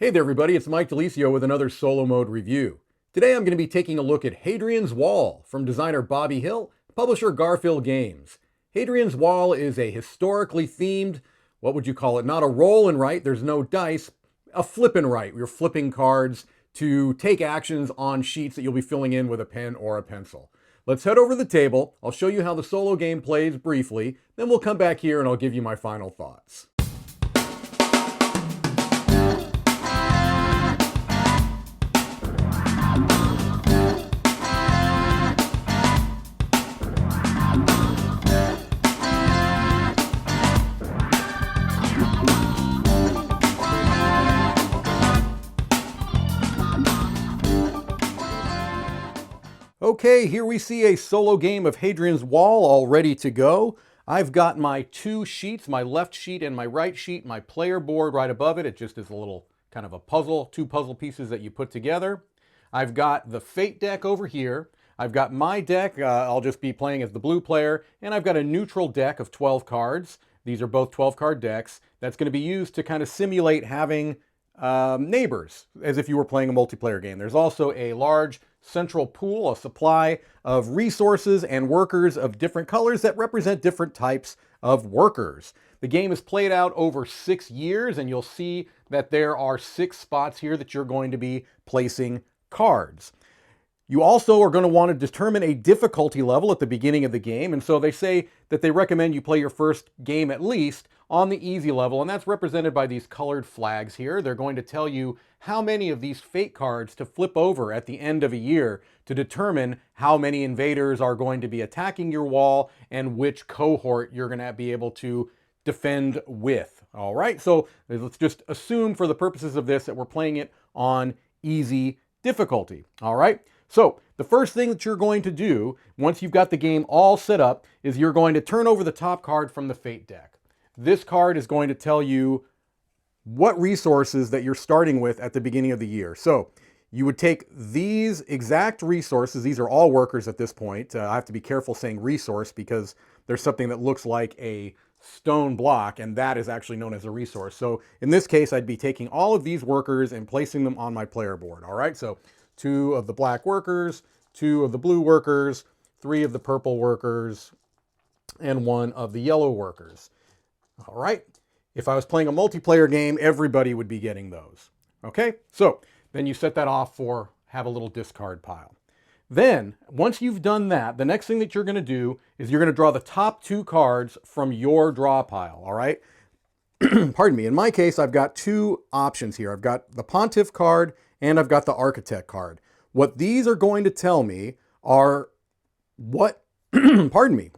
Hey there everybody, it's Mike DiLisio with another solo mode review. Today I'm going to be taking a look at Hadrian's Wall from designer Bobby Hill, publisher Garphill Games. Hadrian's Wall is a historically themed, what would you call it, not a roll and write, there's no dice, a flip and write. You're flipping cards to take actions on sheets that you'll be filling in with a pen or a pencil. Let's head over to the table, I'll show you how the solo game plays briefly, then we'll come back here and I'll give you my final thoughts. Okay, here we see a solo game of Hadrian's Wall all ready to go. I've got my two sheets, my left sheet and my right sheet, my player board right above it. It just is a little kind of a puzzle, two puzzle pieces that you put together. I've got the Fate deck over here. I've got my deck, I'll just be playing as the blue player, and I've got a neutral deck of 12 cards. These are both 12 card decks. That's going to be used to kind of simulate having neighbors, as if you were playing a multiplayer game. There's also a large central pool, a supply of resources and workers of different colors that represent different types of workers. The game is played out over 6 years, and you'll see that there are 6 spots here that you're going to be placing cards. You also are going to want to determine a difficulty level at the beginning of the game, and so they say that they recommend you play your first game at least on the easy level, and that's represented by these colored flags here. They're going to tell you how many of these fate cards to flip over at the end of a year to determine how many invaders are going to be attacking your wall and which cohort you're going to be able to defend with. All right, so let's just assume for the purposes of this that we're playing it on easy difficulty. All right, so the first thing that you're going to do once you've got the game all set up is you're going to turn over the top card from the Fate deck. This card is going to tell you what resources that you're starting with at the beginning of the year. So you would take these exact resources. These are all workers at this point. I have to be careful saying resource because there's something that looks like a stone block, and that is actually known as a resource. So in this case, I'd be taking all of these workers and placing them on my player board. All right, so 2 of the black workers, 2 of the blue workers, 3 of the purple workers, and 1 of the yellow workers. All right, if I was playing a multiplayer game, everybody would be getting those. Okay, so then you set that off for have a little discard pile. Then, once you've done that, the next thing that you're going to do is you're going to draw the top 2 cards from your draw pile, all right? Pardon me, in my case, I've got 2 options here. I've got the Pontiff card and I've got the Architect card. What these are going to tell me are what, pardon me,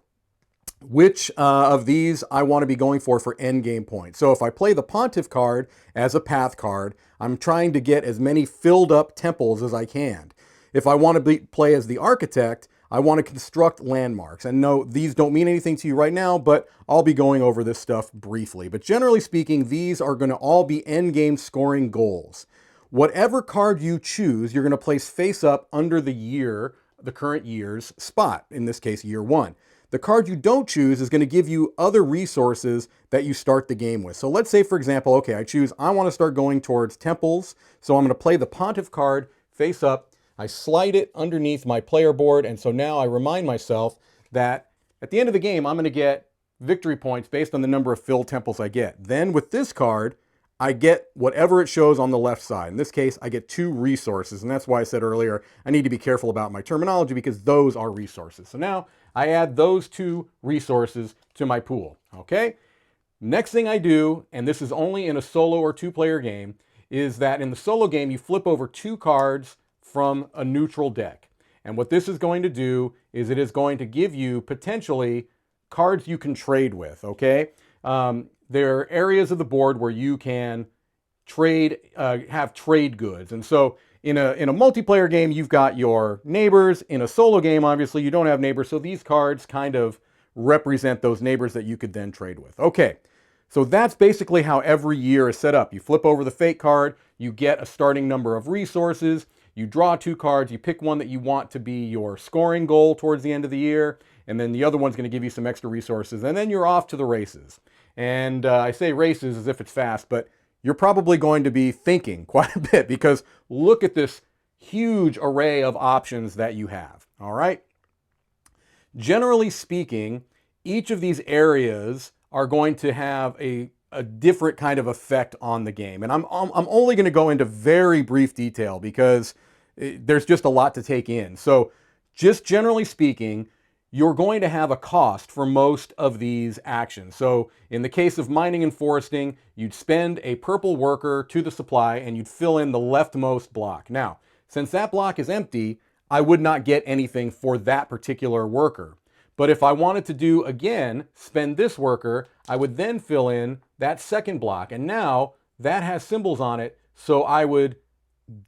which of these I want to be going for endgame points. So if I play the Pontiff card as a path card, I'm trying to get as many filled up temples as I can. If I want to play as the Architect, I want to construct landmarks. And no, these don't mean anything to you right now, but I'll be going over this stuff briefly. But generally speaking, these are going to all be endgame scoring goals. Whatever card you choose, you're going to place face up under the current year's spot, in this case, year 1. The card you don't choose is going to give you other resources that you start the game with. So let's say, for example, okay, I want to start going towards temples. So I'm going to play the Pontiff card face up. I slide it underneath my player board. And so now I remind myself that at the end of the game, I'm going to get victory points based on the number of filled temples I get. Then with this card, I get whatever it shows on the left side. In this case, I get 2 resources. And that's why I said earlier, I need to be careful about my terminology because those are resources. So now I add those 2 resources to my pool, okay? Next thing I do, and this is only in a solo or 2-player game, is that in the solo game, you flip over 2 cards from a neutral deck. And what this is going to do is it is going to give you potentially cards you can trade with, okay? There are areas of the board where you can trade, have trade goods. And so in a multiplayer game, you've got your neighbors. In a solo game, obviously, you don't have neighbors. So these cards kind of represent those neighbors that you could then trade with. Okay, so that's basically how every year is set up. You flip over the Fate card, you get a starting number of resources, you draw 2 cards, you pick one that you want to be your scoring goal towards the end of the year, and then the other one's going to give you some extra resources, and then you're off to the races. And I say races as if it's fast, but you're probably going to be thinking quite a bit, because look at this huge array of options that you have. All right. Generally speaking, each of these areas are going to have a different kind of effect on the game. And I'm only going to go into very brief detail because there's just a lot to take in. So just generally speaking, you're going to have a cost for most of these actions. So in the case of mining and foresting, you'd spend a purple worker to the supply and you'd fill in the leftmost block. Now, since that block is empty, I would not get anything for that particular worker. But if I wanted to do, again, spend this worker, I would then fill in that second block. And now that has symbols on it, so I would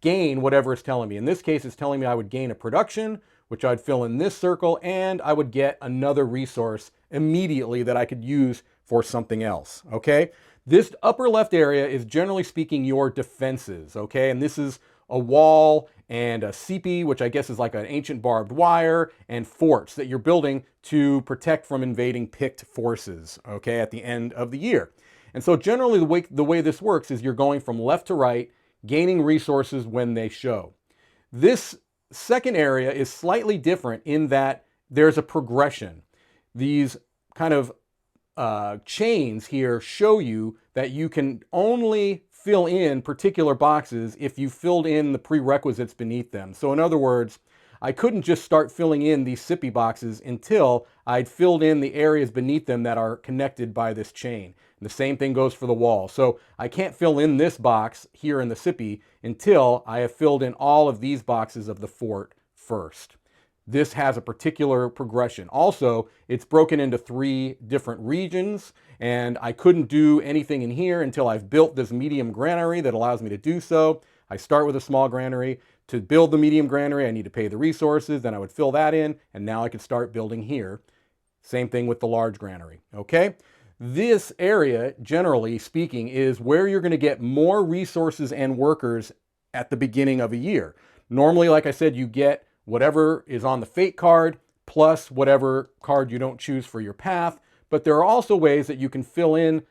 gain whatever it's telling me. In this case, it's telling me I would gain a production, which I'd fill in this circle, and I would get another resource immediately that I could use for something else, okay? This upper left area is, generally speaking, your defenses, okay? And this is a wall and a CP, which I guess is like an ancient barbed wire, and forts that you're building to protect from invading picked forces, okay, at the end of the year. And so generally the way this works is you're going from left to right, gaining resources when they show. This second area is slightly different in that there's a progression. These kind of chains here show you that you can only fill in particular boxes if you filled in the prerequisites beneath them. So in other words, I couldn't just start filling in these sippy boxes until I'd filled in the areas beneath them that are connected by this chain. And the same thing goes for the wall. So I can't fill in this box here in the sippy until I have filled in all of these boxes of the fort first. This has a particular progression. Also, it's broken into 3 different regions, and I couldn't do anything in here until I've built this medium granary that allows me to do so. I start with a small granary. To build the medium granary, I need to pay the resources, then I would fill that in, and now I could start building here. Same thing with the large granary, okay? This area, generally speaking, is where you're going to get more resources and workers at the beginning of a year. Normally, like I said, you get whatever is on the fate card plus whatever card you don't choose for your path. But there are also ways that you can fill in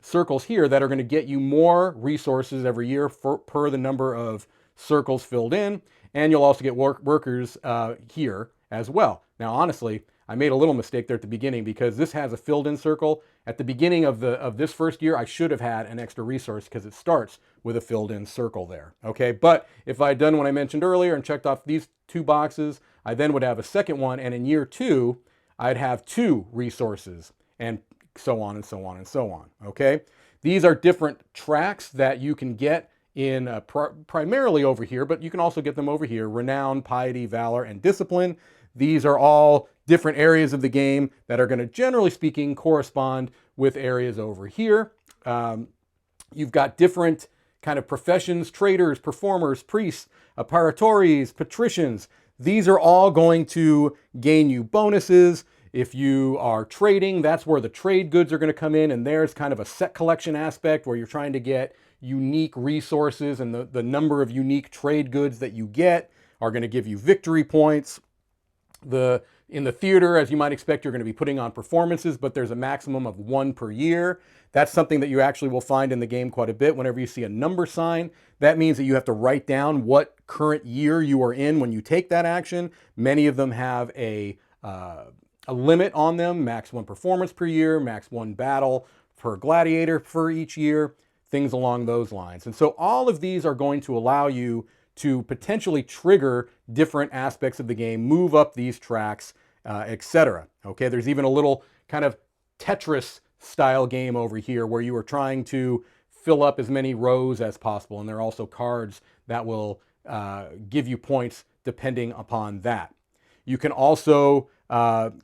circles here that are going to get you more resources every year per the number of circles filled in. And you'll also get workers here as well. Now, honestly, I made a little mistake there at the beginning because this has a filled in circle. At the beginning of this first year, I should have had an extra resource because it starts with a filled in circle there. Okay, but if I had done what I mentioned earlier and checked off these 2 boxes, I then would have a second one, and in year 2, I'd have 2 resources, and so on and so on and so on. Okay, these are different tracks that you can get in primarily over here, but you can also get them over here: renown, piety, valor, and discipline. These are all different areas of the game that are going to, generally speaking, correspond with areas over here. You've got different kind of professions: traders, performers, priests, apparitores, patricians. These are all going to gain you bonuses. If you are trading, that's where the trade goods are going to come in, and there's kind of a set collection aspect where you're trying to get unique resources, and the number of unique trade goods that you get are going to give you victory points. In the theater, as you might expect, you're going to be putting on performances, but there's a maximum of 1 per year. That's something that you actually will find in the game quite a bit. Whenever you see a number sign, that means that you have to write down what current year you are in when you take that action. Many of them have a limit on them: max 1 performance per year, max 1 battle per gladiator for each year, things along those lines. And so all of these are going to allow you to potentially trigger different aspects of the game, move up these tracks, etc. Okay, there's even a little kind of Tetris style game over here where you are trying to fill up as many rows as possible, and there are also cards that will give you points depending upon that. You can also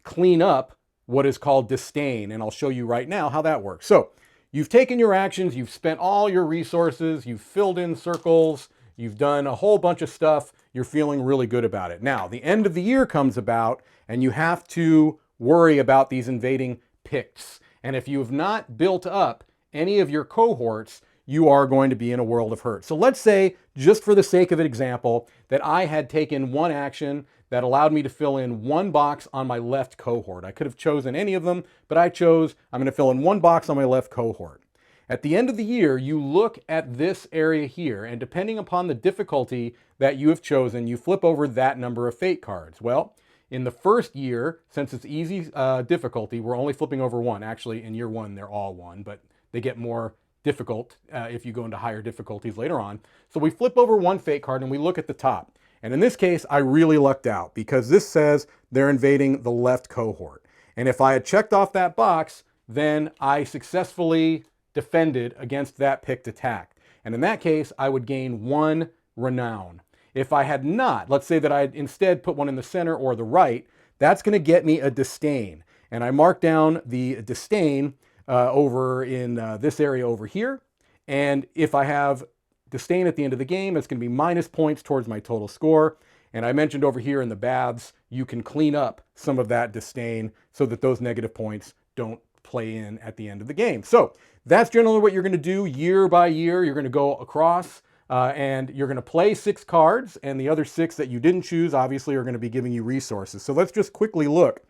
clean up what is called disdain, and I'll show you right now how that works. So you've taken your actions, you've spent all your resources, you've filled in circles, you've done a whole bunch of stuff, you're feeling really good about it. Now, the end of the year comes about, and you have to worry about these invading Picts. And if you have not built up any of your cohorts, you are going to be in a world of hurt. So let's say, just for the sake of an example, that I had taken one action that allowed me to fill in 1 box on my left cohort. I could have chosen any of them, but I chose, I'm going to fill in 1 box on my left cohort. At the end of the year, you look at this area here, and depending upon the difficulty that you have chosen, you flip over that number of fate cards. Well, in the first year, since it's easy difficulty, we're only flipping over one. Actually, in year one, they're all one, but they get more difficult if you go into higher difficulties later on. So we flip over one fate card and we look at the top. And in this case, I really lucked out because this says they're invading the left cohort. And if I had checked off that box, then I successfully defended against that picked attack. And in that case, I would gain 1 renown. If I had not, let's say that I had instead put one in the center or the right, that's going to get me a disdain. And I mark down the disdain over in this area over here. And if I have disdain at the end of the game, it's going to be minus points towards my total score. And I mentioned over here in the baths, you can clean up some of that disdain so that those negative points don't play in at the end of the game. So that's generally what you're going to do year by year. You're going to go across and you're going to play 6 cards, and the other 6 that you didn't choose obviously are going to be giving you resources. So let's just quickly look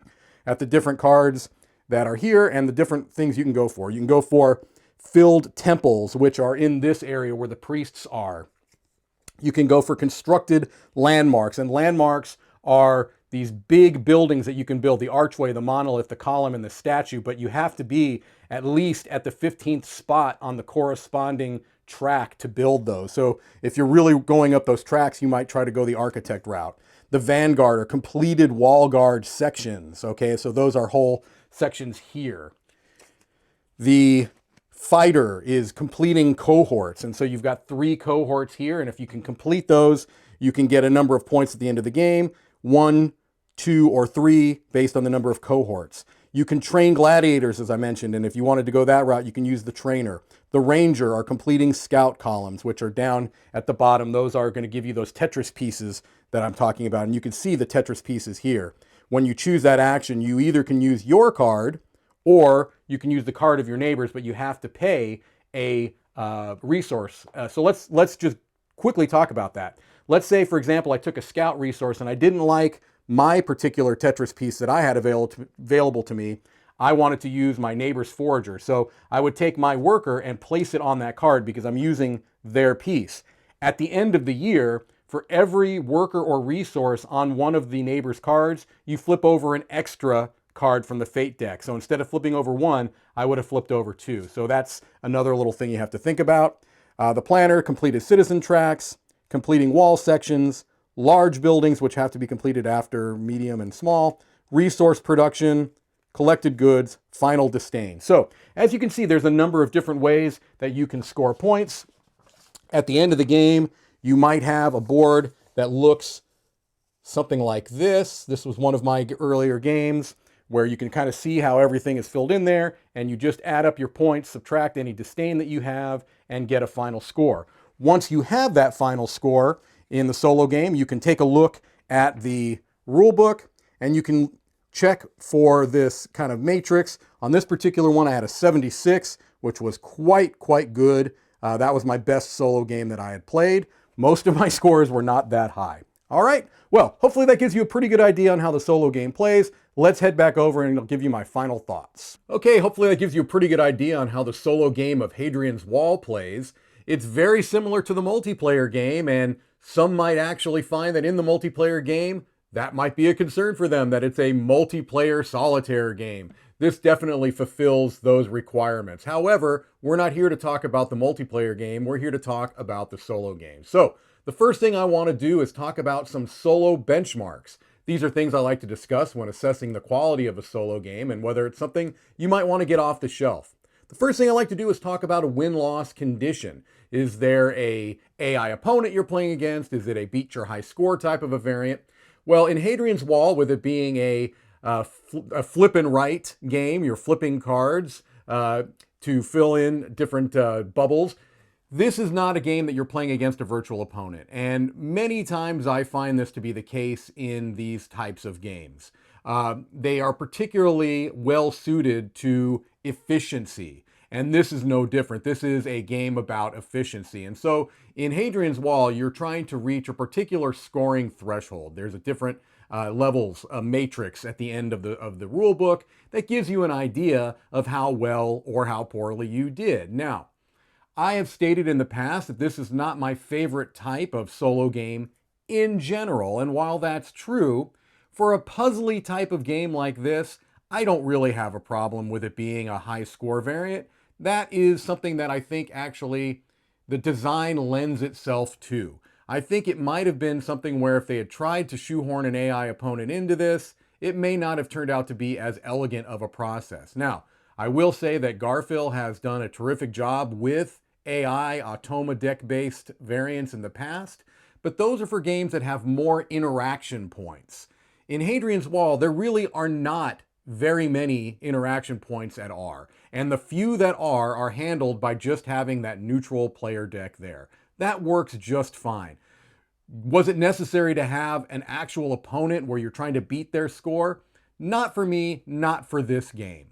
at the different cards that are here and the different things you can go for. You can go for filled temples, which are in this area where the priests are. You can go for constructed landmarks, and landmarks are these big buildings that you can build, the archway, the monolith, the column, and the statue, but you have to be at least at the 15th spot on the corresponding track to build those. So if you're really going up those tracks, you might try to go the architect route. The vanguard are completed wall guard sections, okay? So those are whole sections here. The fighter is completing cohorts, and so you've got 3 cohorts here, and if you can complete those, you can get a number of points at the end of the game, 1, 2, or 3 based on the number of cohorts. You can train gladiators, as I mentioned, and if you wanted to go that route, you can use the trainer. The ranger are completing scout columns, which are down at the bottom. Those are going to give you those Tetris pieces that I'm talking about, and you can see the Tetris pieces here. When you choose that action, you either can use your card or you can use the card of your neighbors, but you have to pay a resource. So let's just quickly talk about that. Let's say, for example, I took a scout resource and I didn't like my particular Tetris piece that I had available to me. I wanted to use my neighbor's forager. So I would take my worker and place it on that card because I'm using their piece. At the end of the year, for every worker or resource on one of the neighbor's cards, you flip over an extra card from the fate deck. So instead of flipping over 1, I would have flipped over 2. So that's another little thing you have to think about. The planner, completed citizen tracks, completing wall sections, large buildings, which have to be completed after medium and small, resource production, collected goods, final disdain. So as you can see, there's a number of different ways that you can score points. At the end of the game, you might have a board that looks something like this. This was one of my earlier games where you can kind of see how everything is filled in there, and you just add up your points, subtract any disdain that you have, and get a final score. Once you have that final score in the solo game, you can take a look at the rule book, and you can check for this kind of matrix. On this particular one, I had a 76, which was quite good. That was my best solo game that I had played. Most of my scores were not that high. All right, well, hopefully that gives you a pretty good idea on how the solo game plays. Let's head back over and I'll give you my final thoughts. Okay, hopefully that gives you a pretty good idea on how the solo game of Hadrian's Wall plays. It's very similar to the multiplayer game, and some might actually find that in the multiplayer game, that might be a concern for them, that it's a multiplayer solitaire game. This definitely fulfills those requirements. However, we're not here to talk about the multiplayer game. We're here to talk about the solo game. So the first thing I want to do is talk about some solo benchmarks. These are things I like to discuss when assessing the quality of a solo game and whether it's something you might want to get off the shelf. The first thing I like to do is talk about a win-loss condition. Is there a AI opponent you're playing against? Is it a beat your high score type of a variant? Well, in Hadrian's Wall, with it being a flip and write game, you're flipping cards to fill in different bubbles. This is not a game that you're playing against a virtual opponent. And many times I find this to be the case in these types of games. They are particularly well suited to efficiency. And this is no different. This is a game about efficiency. And so in Hadrian's Wall, you're trying to reach a particular scoring threshold. There's a different levels, a matrix at the end of the rule book that gives you an idea of how well or how poorly you did. Now, I have stated in the past that this is not my favorite type of solo game in general, and while that's true, for a puzzly type of game like this, I don't really have a problem with it being a high score variant. That is something that I think actually the design lends itself to. I think it might have been something where if they had tried to shoehorn an AI opponent into this, it may not have turned out to be as elegant of a process. Now, I will say that Garphill has done a terrific job with AI Automa deck-based variants in the past, but those are for games that have more interaction points. In Hadrian's Wall, there really are not very many interaction points at R, and the few that are handled by just having that neutral player deck there. That works just fine. Was it necessary to have an actual opponent where you're trying to beat their score? Not for me, not for this game.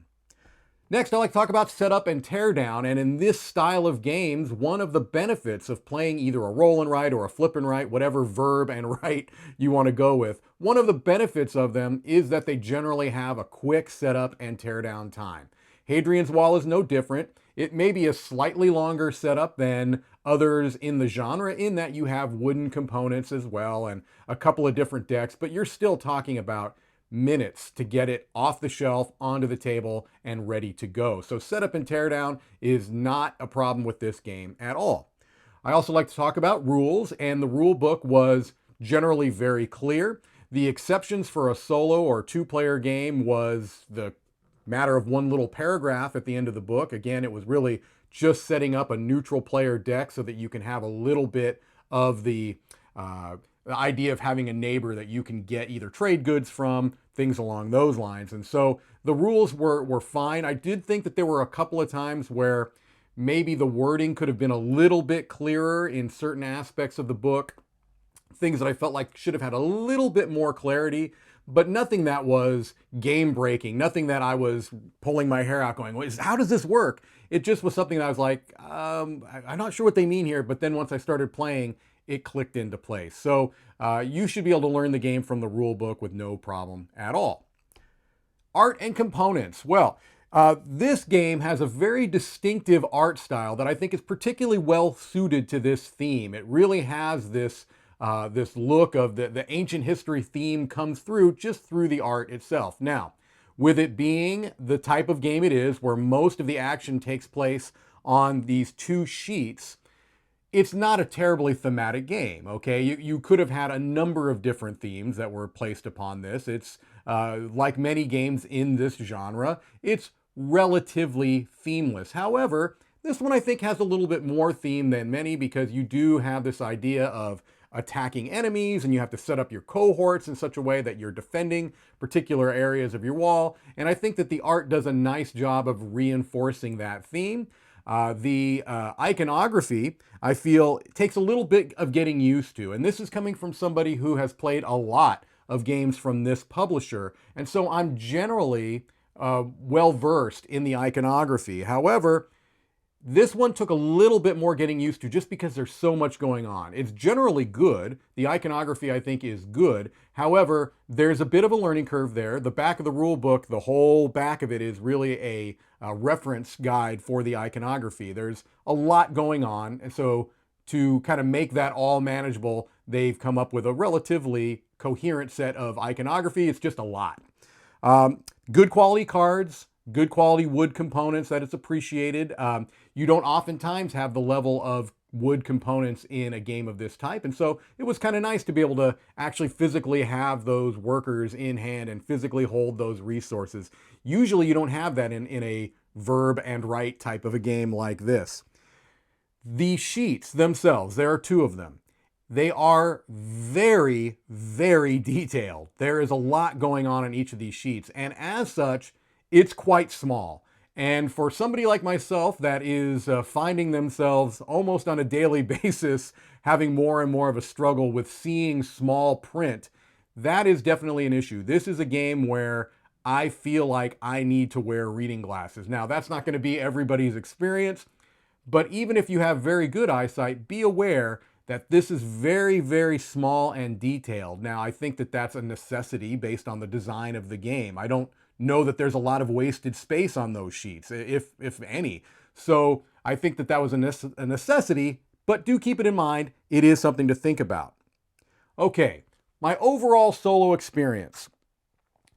Next, I like to talk about setup and teardown, and in this style of games, one of the benefits of playing either a roll and write or a flip and write, whatever verb and write you want to go with, one of the benefits of them is that they generally have a quick setup and teardown time. Hadrian's Wall is no different. It may be a slightly longer setup than others in the genre in that you have wooden components as well and a couple of different decks, but you're still talking about minutes to get it off the shelf, onto the table, and ready to go. So setup and teardown is not a problem with this game at all. I also like to talk about rules, and the rule book was generally very clear. The exceptions for a solo or two-player game was the matter of one little paragraph at the end of the book. Again, it was really just setting up a neutral player deck so that you can have a little bit of the idea of having a neighbor that you can get either trade goods from, things along those lines. And so the rules were fine. I did think that there were a couple of times where maybe the wording could have been a little bit clearer in certain aspects of the book, things that I felt like should have had a little bit more clarity, but nothing that was game breaking, nothing that I was pulling my hair out going, how does this work? It just was something that I was like, I'm not sure what they mean here, but then once I started playing, it clicked into place. So you should be able to learn the game from the rule book with no problem at all. Art and components. Well, this game has a very distinctive art style that I think is particularly well suited to this theme. It really has this look of the ancient history theme comes through just through the art itself. Now, with it being the type of game it is, where most of the action takes place on these two sheets, it's not a terribly thematic game, okay? You could have had a number of different themes that were placed upon this. It's like many games in this genre, it's relatively themeless. However, this one I think has a little bit more theme than many because you do have this idea of attacking enemies and you have to set up your cohorts in such a way that you're defending particular areas of your wall. And I think that the art does a nice job of reinforcing that theme. The iconography, I feel, takes a little bit of getting used to. And this is coming from somebody who has played a lot of games from this publisher. And so I'm generally well-versed in the iconography. However, this one took a little bit more getting used to just because there's so much going on. It's generally good. The iconography, I think, is good. However, there's a bit of a learning curve there. The back of the rule book, the whole back of it is really a reference guide for the iconography. There's a lot going on. And so to kind of make that all manageable, they've come up with a relatively coherent set of iconography. It's just a lot. Good quality cards, good quality wood components that it's appreciated. You don't oftentimes have the level of wood components in a game of this type. And so it was kind of nice to be able to actually physically have those workers in hand and physically hold those resources. Usually you don't have that in a verb and write type of a game like this. The sheets themselves, there are two of them. They are very, very detailed. There is a lot going on in each of these sheets. And as such, it's quite small. And for somebody like myself that is finding themselves almost on a daily basis having more and more of a struggle with seeing small print, that is definitely an issue. This is a game where I feel like I need to wear reading glasses. Now, that's not going to be everybody's experience, but even if you have very good eyesight, be aware that this is very, very small and detailed. Now, I think that that's a necessity based on the design of the game. I don't know that there's a lot of wasted space on those sheets, if any. So I think that that was a necessity, but do keep it in mind, it is something to think about. Okay, my overall solo experience.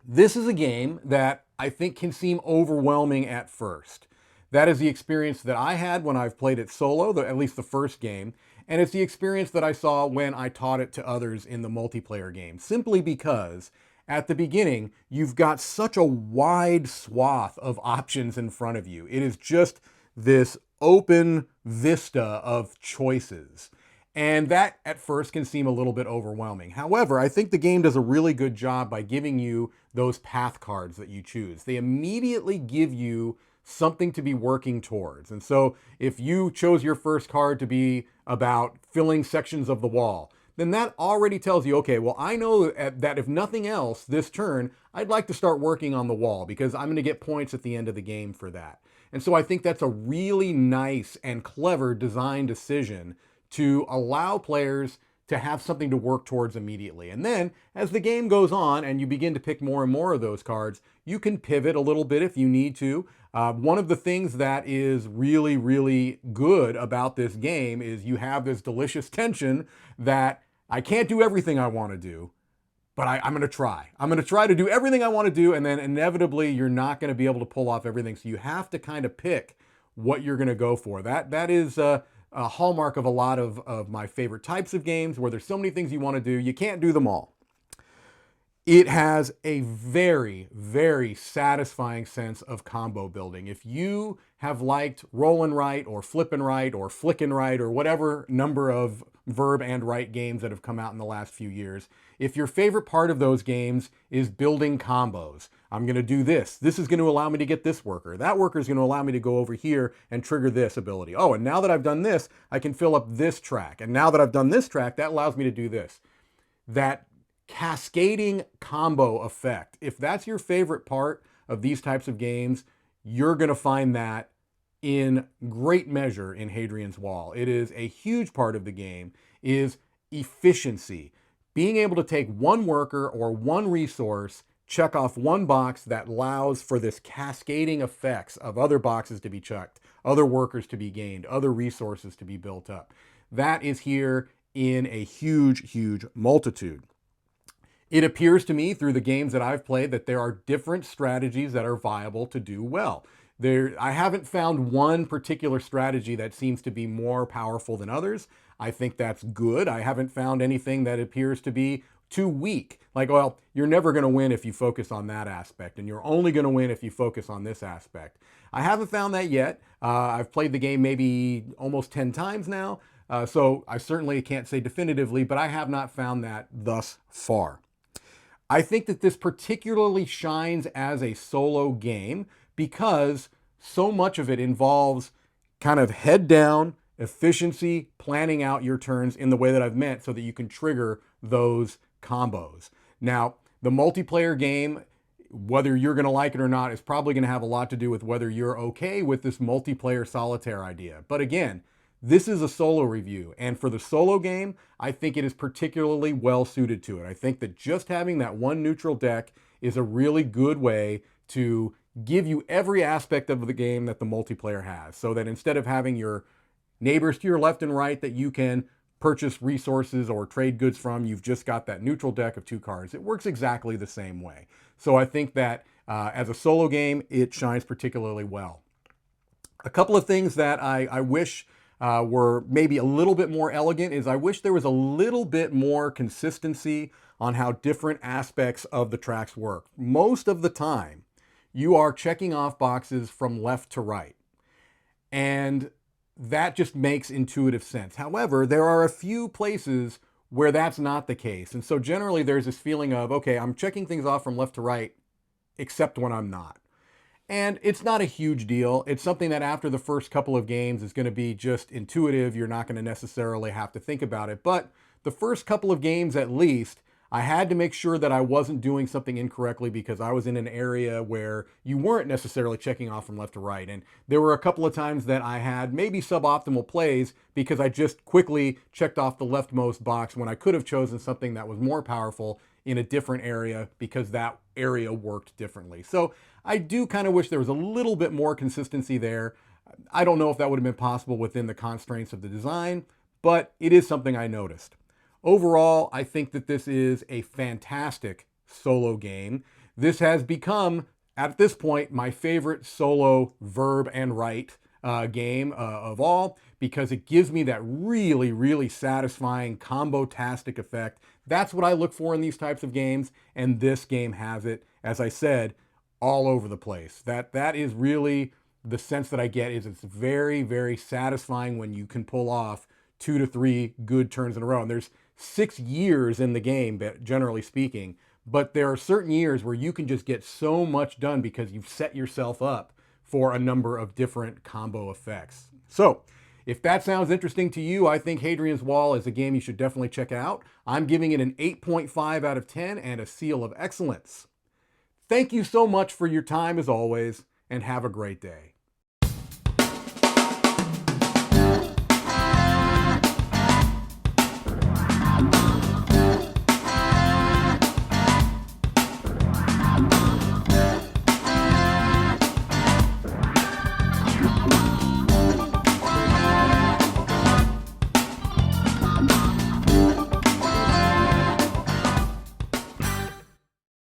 This is a game that I think can seem overwhelming at first. That is the experience that I had when I've played it solo, at least the first game, and it's the experience that I saw when I taught it to others in the multiplayer game, simply because at the beginning, you've got such a wide swath of options in front of you. It is just this open vista of choices. And that at first can seem a little bit overwhelming. However, I think the game does a really good job by giving you those path cards that you choose. They immediately give you something to be working towards. And so if you chose your first card to be about filling sections of the wall, then that already tells you, okay, well, I know that if nothing else this turn, I'd like to start working on the wall because I'm going to get points at the end of the game for that. And so I think that's a really nice and clever design decision to allow players to have something to work towards immediately. And then as the game goes on and you begin to pick more and more of those cards, you can pivot a little bit if you need to. One of the things that is really, really good about this game is you have this delicious tension that I can't do everything I want to do, but I'm going to try. I'm going to try to do everything I want to do, and then inevitably you're not going to be able to pull off everything. So you have to kind of pick what you're going to go for. That is a hallmark of a lot of my favorite types of games where there's so many things you want to do. You can't do them all. It has a very, very satisfying sense of combo building. If you have liked rollin' right or flippin' right or flickin' right or whatever number of verb and right games that have come out in the last few years, if your favorite part of those games is building combos, I'm going to do this. This is going to allow me to get this worker. That worker is going to allow me to go over here and trigger this ability. Oh, and now that I've done this, I can fill up this track. And now that I've done this track, that allows me to do this. That cascading combo effect. If that's your favorite part of these types of games, you're going to find that in great measure in Hadrian's Wall. It is a huge part of the game, is efficiency. Being able to take one worker or one resource, check off one box that allows for this cascading effects of other boxes to be checked, other workers to be gained, other resources to be built up. That is here in a huge, huge multitude. It appears to me through the games that I've played that there are different strategies that are viable to do well. I haven't found one particular strategy that seems to be more powerful than others. I think that's good. I haven't found anything that appears to be too weak. Like, well, you're never going to win if you focus on that aspect, and you're only going to win if you focus on this aspect. I haven't found that yet. I've played the game maybe almost 10 times now, so I certainly can't say definitively, but I have not found that thus far. I think that this particularly shines as a solo game because so much of it involves kind of head down, efficiency, planning out your turns in the way that I've meant so that you can trigger those combos. Now, the multiplayer game, whether you're going to like it or not, is probably going to have a lot to do with whether you're okay with this multiplayer solitaire idea. But again, this is a solo review, and for the solo game, I think it is particularly well suited to it. I think that just having that one neutral deck is a really good way to give you every aspect of the game that the multiplayer has, so that instead of having your neighbors to your left and right that you can purchase resources or trade goods from, you've just got that neutral deck of 2 cards. It works exactly the same way. So I think that as a solo game, it shines particularly well. A couple of things that I wish were maybe a little bit more elegant is I wish there was a little bit more consistency on how different aspects of the tracks work. Most of the time, you are checking off boxes from left to right. And that just makes intuitive sense. However, there are a few places where that's not the case. And so generally there's this feeling of, okay, I'm checking things off from left to right, except when I'm not. And it's not a huge deal. It's something that after the first couple of games is going to be just intuitive. You're not going to necessarily have to think about it. But the first couple of games at least, I had to make sure that I wasn't doing something incorrectly because I was in an area where you weren't necessarily checking off from left to right. And there were a couple of times that I had maybe suboptimal plays because I just quickly checked off the leftmost box when I could have chosen something that was more powerful in a different area because that area worked differently. So I do kind of wish there was a little bit more consistency there. I don't know if that would have been possible within the constraints of the design, but it is something I noticed. Overall, I think that this is a fantastic solo game. This has become, at this point, my favorite solo verb and write game of all because it gives me that really, really satisfying combo-tastic effect. That's what I look for in these types of games, and this game has it, as I said, all over the place. That is really the sense that I get is it's very, very satisfying when you can pull off 2 to 3 good turns in a row. And there's 6 years in the game, generally speaking, but there are certain years where you can just get so much done because you've set yourself up for a number of different combo effects. So if that sounds interesting to you, I think Hadrian's Wall is a game you should definitely check out. I'm giving it an 8.5 out of 10 and a seal of excellence. Thank you so much for your time as always, and have a great day.